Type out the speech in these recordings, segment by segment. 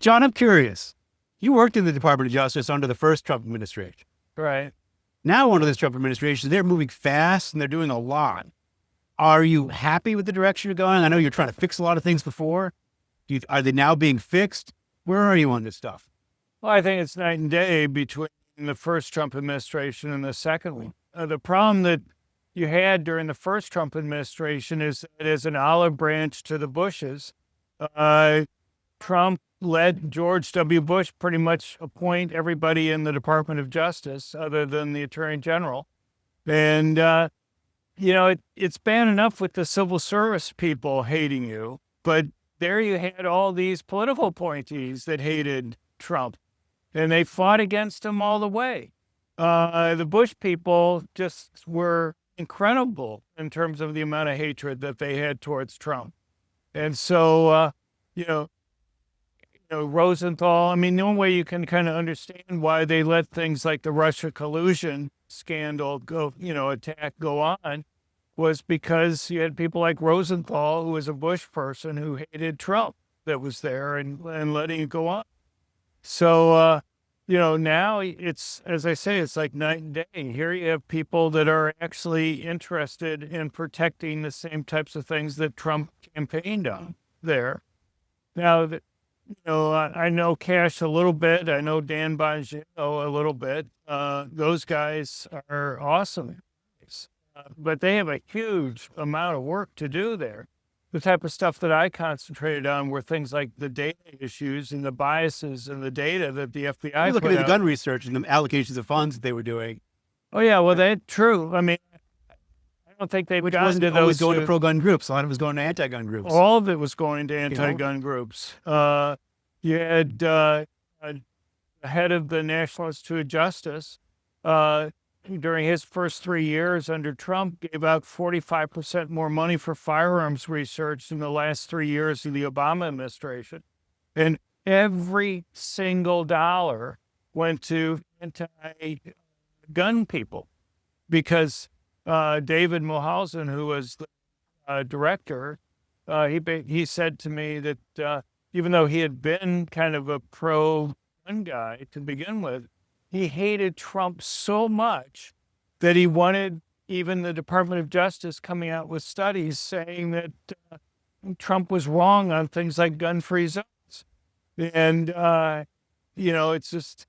John, I'm curious. You worked in the Department of Justice under the first Trump administration. Right. Now, under this Trump administration, they're moving fast and they're doing a lot. Are you happy with the direction you're going? I know you're trying to fix a lot of things before. Are they now being fixed? Where are you on this stuff? Well, I think it's night and day between the first Trump administration and the second one. The problem that you had during the first Trump administration is that as an olive branch to the Bushes, Trump let George W. Bush pretty much appoint everybody in the Department of Justice other than the Attorney General. And, it's bad enough with the civil service people hating you, but there you had all these political appointees that hated Trump, and they fought against him all the way. The Bush people just were incredible in terms of the amount of hatred that they had towards Trump. And so, Rosenthal, I mean, the only way you can kind of understand why they let things like the Russia collusion scandal go on was because you had people like Rosenthal, who was a Bush person who hated Trump, that was there and letting it go on. So, now it's, as I say, it's like night and day. Here you have people that are actually interested in protecting the same types of things that Trump campaigned on there. Now, I know Cash a little bit. I know Dan Bongino a little bit. Those guys are awesome. But they have a huge amount of work to do there. The type of stuff that I concentrated on were things like the data issues and the biases and the data that the FBI You're looking at the gun research and the allocations of funds that they were doing. Oh, yeah, well, that's true. I mean, I don't think they've gotten to those. Always going to pro-gun groups. A lot of it was going to anti-gun groups. All of it was going to anti-gun groups. You had the head of the National Institute of Justice, during his first 3 years under Trump, gave out 45% more money for firearms research than the last 3 years of the Obama administration. And every single dollar went to anti-gun people because David Mulhausen, who was the director, he said to me that even though he had been kind of a pro-gun guy to begin with, he hated Trump so much that he wanted even the Department of Justice coming out with studies saying that Trump was wrong on things like gun-free zones. And, it's just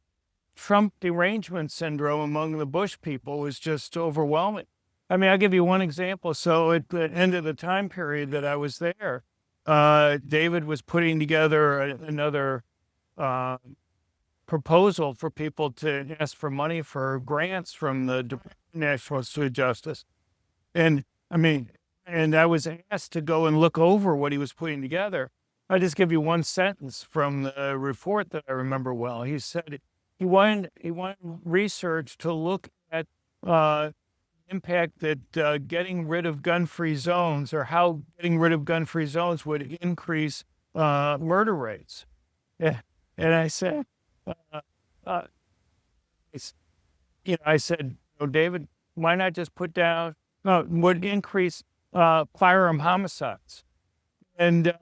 Trump derangement syndrome among the Bush people was just overwhelming. I mean, I'll give you one example. So at the end of the time period that I was there, David was putting together another proposal for people to ask for money for grants from the National Institute of Justice. And I was asked to go and look over what he was putting together. I'll just give you one sentence from the report that I remember well. He said he wanted research to look at impact that getting rid of gun-free zones, or how getting rid of gun-free zones would increase murder rates. Yeah. And I said, I said, David, why not just put down, would increase firearm homicides? And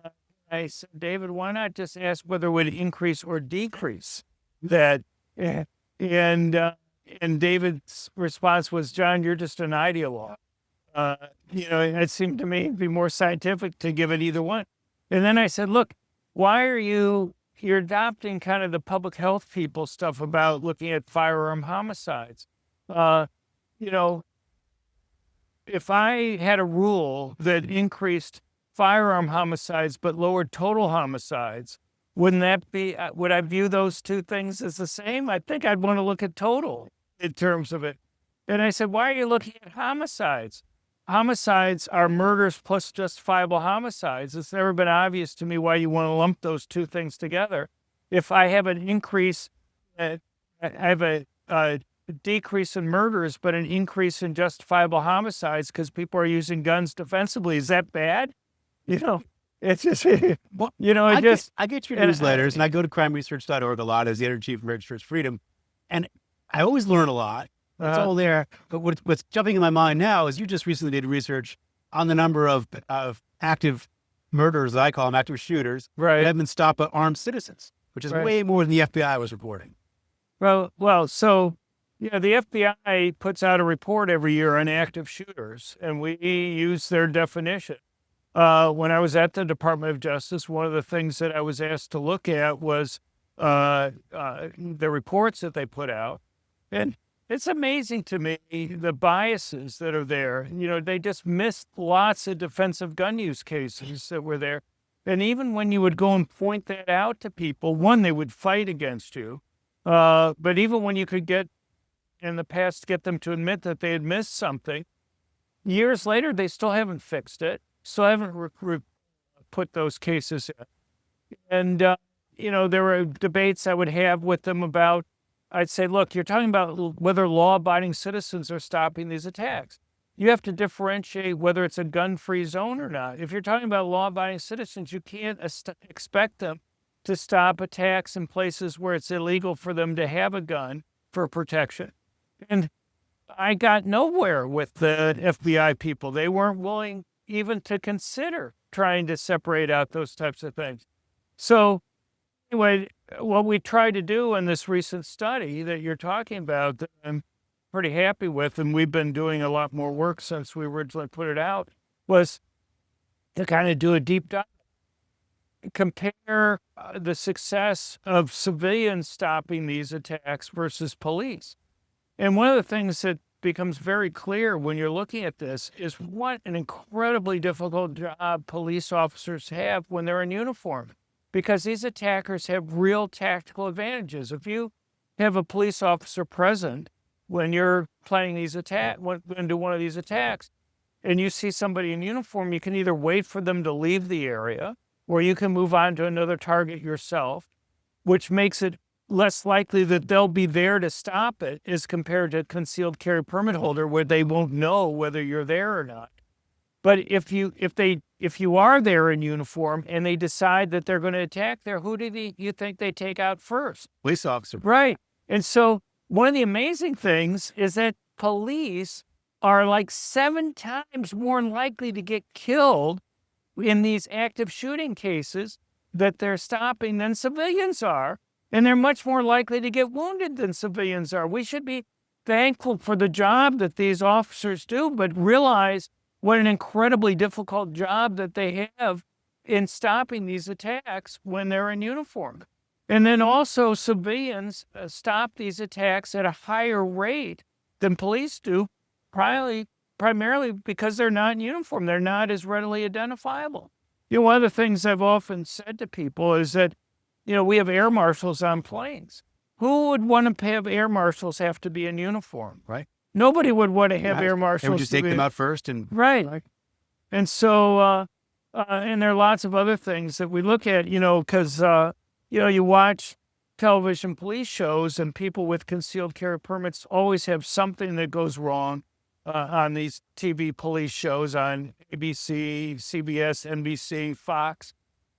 I said, David, why not just ask whether it would increase or decrease that? And David's response was, John, you're just an ideologue. It seemed to me to be more scientific to give it either one. And then I said, look, why are you're adopting kind of the public health people stuff about looking at firearm homicides? If I had a rule that increased firearm homicides but lowered total homicides, would I view those two things as the same? I think I'd want to look at total in terms of it. And I said, why are you looking at homicides? Homicides are murders plus justifiable homicides. It's never been obvious to me why you want to lump those two things together. If I have an increase, I have a decrease in murders, but an increase in justifiable homicides because people are using guns defensively. Is that bad? It's just, I get your newsletters, and I go to crimeresearch.org a lot as the editor-in-chief of Registrars Freedom, and I always learn a lot. It's all there. But what's jumping in my mind now is you just recently did research on the number of active murderers, I call them active shooters, right, that have been stopped by armed citizens which is Right. way more than the FBI was reporting. So yeah, the FBI puts out a report every year on active shooters, and we use their definition. When I was at the Department of Justice, one of the things that I was asked to look at was the reports that they put out. And it's amazing to me the biases that are there. They just missed lots of defensive gun use cases that were there. And even when you would go and point that out to people, one, they would fight against you. But even when you could get them to admit that they had missed something, years later, they still haven't fixed it, still haven't put those cases in. And, there were debates I would have with them about, I'd say, look, you're talking about whether law-abiding citizens are stopping these attacks. You have to differentiate whether it's a gun-free zone or not. If you're talking about law-abiding citizens, you can't expect them to stop attacks in places where it's illegal for them to have a gun for protection. And I got nowhere with the FBI people. They weren't willing even to consider trying to separate out those types of things. So anyway, what we tried to do in this recent study that you're talking about, that I'm pretty happy with, and we've been doing a lot more work since we originally put it out, was to kind of do a deep dive, compare the success of civilians stopping these attacks versus police. And one of the things that becomes very clear when you're looking at this is what an incredibly difficult job police officers have when they're in uniform, because these attackers have real tactical advantages. If you have a police officer present when you're planning these into one of these attacks, and you see somebody in uniform, you can either wait for them to leave the area, or you can move on to another target yourself, which makes it less likely that they'll be there to stop it as compared to a concealed carry permit holder where they won't know whether you're there or not. But if you are there in uniform and they decide that they're going to attack there, who do you think they take out first? Police officer. Right. And so one of the amazing things is that police are like 7 times more likely to get killed in these active shooting cases that they're stopping than civilians are. And they're much more likely to get wounded than civilians are. We should be thankful for the job that these officers do, but realize what an incredibly difficult job that they have in stopping these attacks when they're in uniform. And then also civilians stop these attacks at a higher rate than police do, primarily because they're not in uniform. They're not as readily identifiable. One of the things I've often said to people is that we have air marshals on planes. Who would want to have air marshals have to be in uniform? Right. Nobody would want to have air marshals. They would just take them out first. Right. And so, and there are lots of other things that we look at, because, you watch television police shows and people with concealed carry permits always have something that goes wrong on these TV police shows on ABC, CBS, NBC, Fox.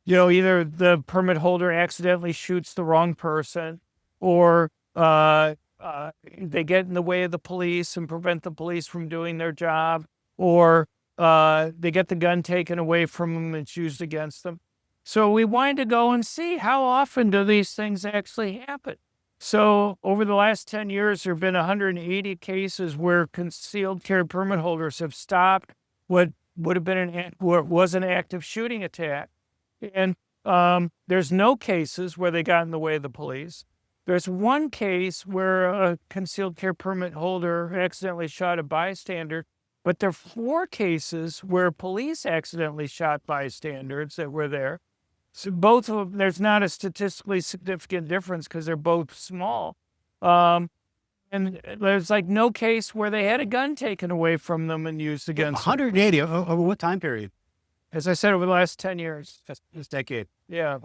Either the permit holder accidentally shoots the wrong person, or they get in the way of the police and prevent the police from doing their job, or they get the gun taken away from them and it's used against them. So we wanted to go and see how often do these things actually happen. So over the last 10 years, there have been 180 cases where concealed carry permit holders have stopped what was an active shooting attack. And there's no cases where they got in the way of the police. There's one case where a concealed carry permit holder accidentally shot a bystander, but there are 4 cases where police accidentally shot bystanders that were there. So both of them, there's not a statistically significant difference because they're both small. And there's like no case where they had a gun taken away from them and used against them. 180 over what time period? As I said, over the last 10 years. This decade. Yeah.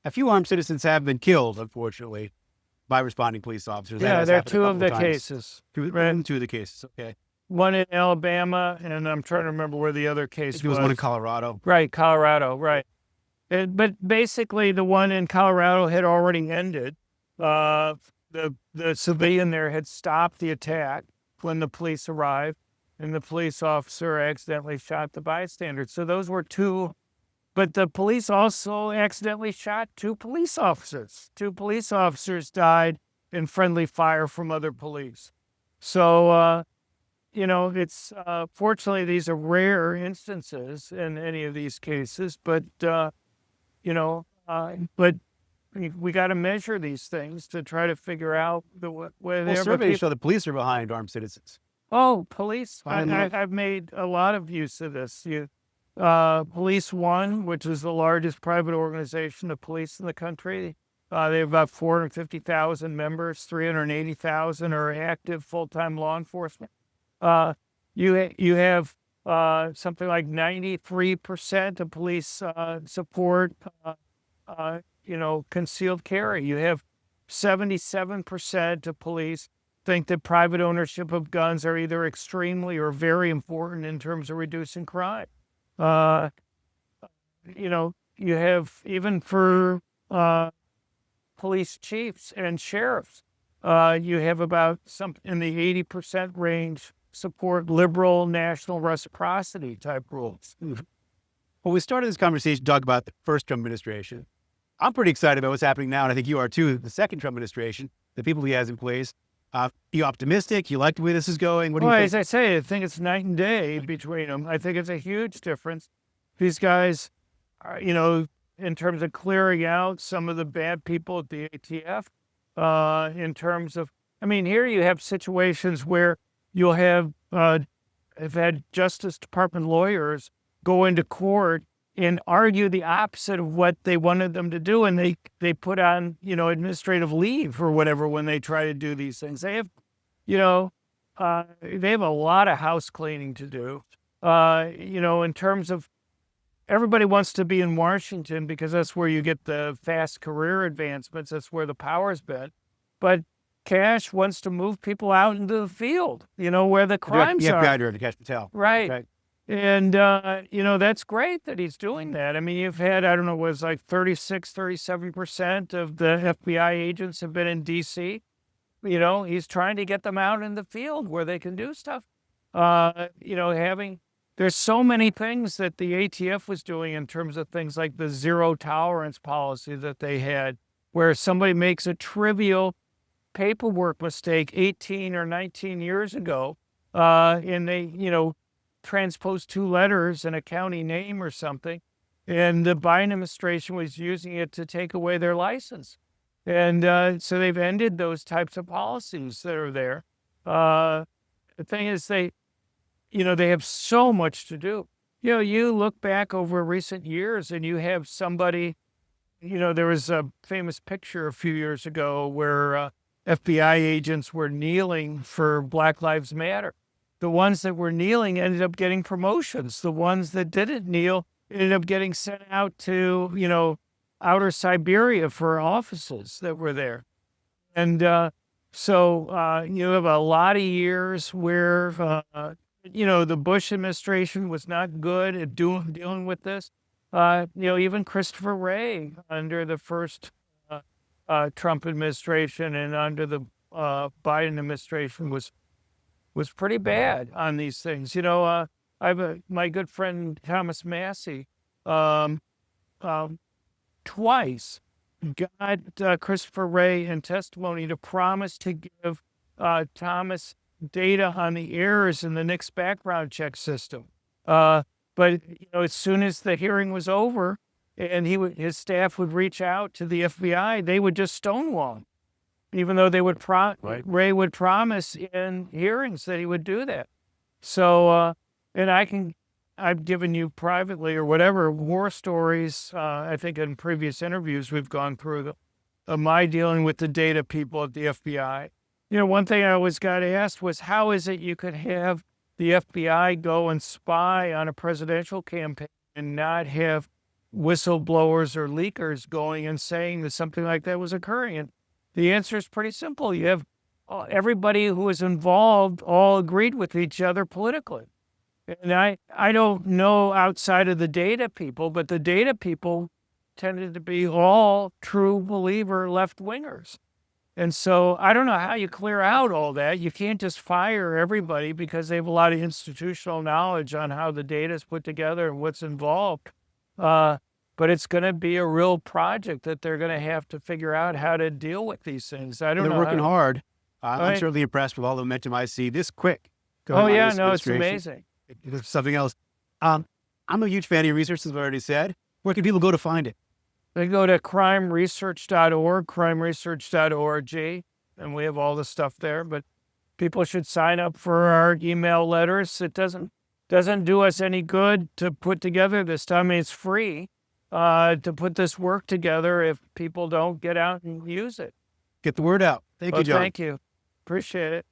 A few armed citizens have been killed, unfortunately, by responding police officers. Yeah, there are 2 of the cases. 2 of the cases, okay. One in Alabama, and I'm trying to remember where the other case was. It was one in Colorado. Right, Colorado, right. But basically, the one in Colorado had already ended. The civilian there had stopped the attack when the police arrived, and the police officer accidentally shot the bystander. So those were 2 But the police also accidentally shot 2 police officers. 2 police officers died in friendly fire from other police. So, it's fortunately these are rare instances in any of these cases, but but we got to measure these things to try to figure out where Well, they're. surveys show the police are behind armed citizens. Oh, police! Behind I've made a lot of use of this. Police One, which is the largest private organization of police in the country. They have about 450,000 members. 380,000 are active full-time law enforcement. You have something like 93% of police support, concealed carry. You have 77% of police think that private ownership of guns are either extremely or very important in terms of reducing crime. You have, even for police chiefs and sheriffs, you have about in the 80% range support liberal national reciprocity type rules. Well, we started this conversation talking about the first Trump administration. I'm pretty excited about what's happening now, and I think you are too, the second Trump administration, the people he has in place. You optimistic? You like the way this is going? What do you think? As I say, I think it's night and day between them. I think it's a huge difference. These guys, in terms of clearing out some of the bad people at the ATF, in terms of, here you have situations where you'll have had Justice Department lawyers go into court and argue the opposite of what they wanted them to do, and they put on, administrative leave or whatever when they try to do these things. They have, they have a lot of house cleaning to do, in terms of everybody wants to be in Washington because that's where you get the fast career advancements. That's where the power's been. But Cash wants to move people out into the field, where the crimes are. FBI director, Cash Patel. Right. Okay. And, that's great that he's doing that. You've had, I don't know, was like 37% of the FBI agents have been in D.C. He's trying to get them out in the field where they can do stuff. There's so many things that the ATF was doing in terms of things like the zero tolerance policy that they had, where somebody makes a trivial paperwork mistake 18 or 19 years ago, and they, transpose 2 letters and a county name or something, and the Biden administration was using it to take away their license. And so they've ended those types of policies that are there. The thing is, they have so much to do. You look back over recent years and you have somebody, there was a famous picture a few years ago where FBI agents were kneeling for Black Lives Matter. The ones that were kneeling ended up getting promotions. The ones that didn't kneel ended up getting sent out to, outer Siberia for offices that were there. And so you have a lot of years where, the Bush administration was not good at dealing with this. Even Christopher Wray under the first Trump administration and under the Biden administration was pretty bad on these things. I have my good friend Thomas Massey, twice got Christopher Wray in testimony to promise to give Thomas data on the errors in the Nix background check system. But as soon as the hearing was over and his staff would reach out to the FBI, they would just stonewall him. Even though they would Right. Ray would promise in hearings that he would do that. So, and I've given you privately or whatever war stories. I think in previous interviews we've gone through my dealing with the data people at the FBI. One thing I always got asked was, how is it you could have the FBI go and spy on a presidential campaign and not have whistleblowers or leakers going and saying that something like that was occurring? And the answer is pretty simple. You have everybody who was involved all agreed with each other politically. And I don't know outside of the data people, but the data people tended to be all true believer left-wingers. And so I don't know how you clear out all that. You can't just fire everybody because they have a lot of institutional knowledge on how the data is put together and what's involved. But it's going to be a real project that they're going to have to figure out how to deal with these things. I don't know. They're working hard. I'm Right. certainly impressed with all the momentum I see this quick. Oh on yeah, this no, it's administration. amazing. It's something else. I'm a huge fan of your research, as I've already said. Where can people go to find it? They go to crimeresearch.org, crimeresearch.org, and we have all the stuff there. But people should sign up for our email letters. It doesn't do us any good to put together this time. I mean, it's free to put this work together if people don't get out and use it. Get the word out. Thank you, Well, John. thank you. Appreciate it.